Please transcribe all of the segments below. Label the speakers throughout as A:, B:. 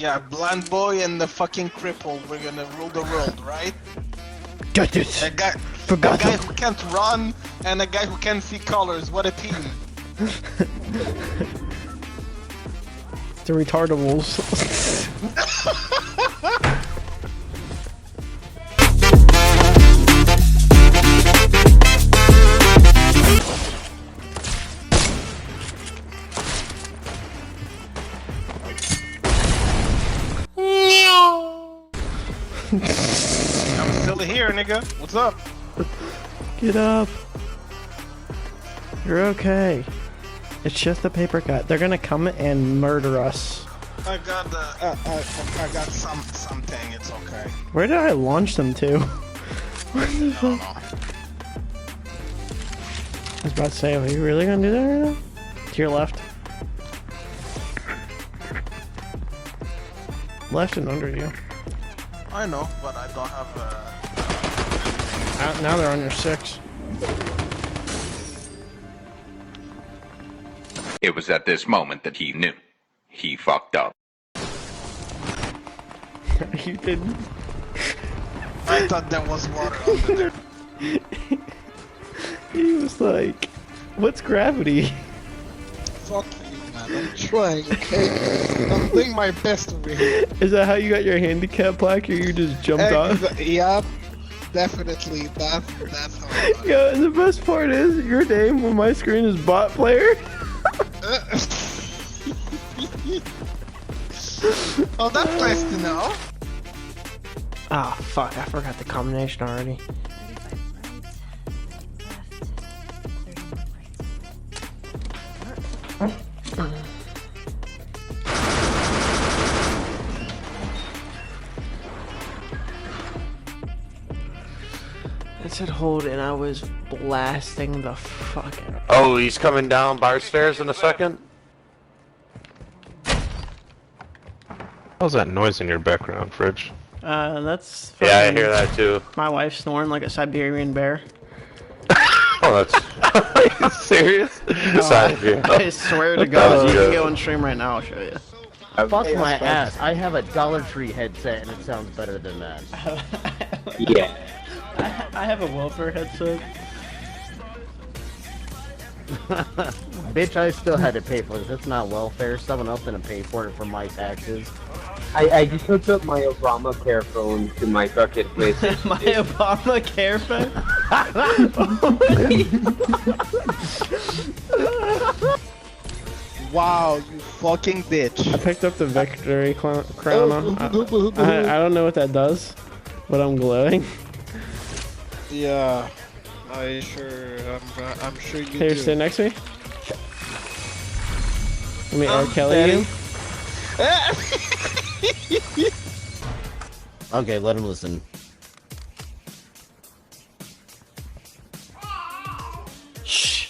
A: Yeah, blind boy and the fucking cripple. We're gonna rule the world, right?
B: Justice.
A: A guy who can't run and a guy who can't see colors. What a team!
B: The retardables.
A: I'm still here, nigga. What's up?
B: Get up. You're okay. It's just a paper cut. They're gonna come and murder us.
A: I got I got something. It's okay.
B: Where did I launch them to? What the fuck? I was about to say, are you really gonna do that right now? To your left. Left and under you.
A: I know, but I don't have
B: Now they're on your 6.
C: It was at this moment that he knew. He fucked up.
B: You didn't.
A: I thought there was water under there.
B: He was like, what's gravity?
A: Fuck you, man. I'm trying, okay? I'm doing my best over here.
B: Is that how you got your handicap plaque, or you just jumped off?
A: Yep. Definitely. That's how I got it.
B: Yo, and the best part is, your name on my screen is bot player.
A: Oh, that's nice to know.
B: Ah, fuck, I forgot the combination already.
D: 35 right, left, 30 right.
B: It said hold, and I was blasting the fuck out.
E: Oh, he's coming down bar stairs in a second?
F: How's that noise in your background, Fridge?
B: That's
E: Yeah, I hear that too.
B: my wife snoring like a Siberian bear.
E: Oh, that's... Are you serious?
B: I swear to God, you can go on stream right now, I'll show you.
D: Fuck my ass. I have a Dollar Tree headset and it sounds better than that.
G: Yeah.
B: I have a welfare headset.
D: Bitch, I still had to pay for this. It's not welfare. Someone else didn't pay for it for my taxes.
G: I just hooked up my Obamacare phone to my fucking PlayStation.
B: My Obamacare phone?
A: Wow, you fucking bitch.
B: I picked up the victory crown. I don't know what that does, but I'm glowing.
A: Yeah, I'm sure you
B: Here,
A: do.
B: stay next to me. Let me R. Kelly you.
D: Okay, let him listen.
B: Shh.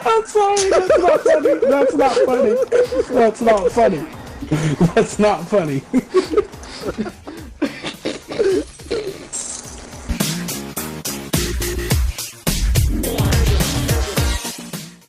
H: I'm sorry, that's not funny. That's not funny. That's not funny. That's not funny.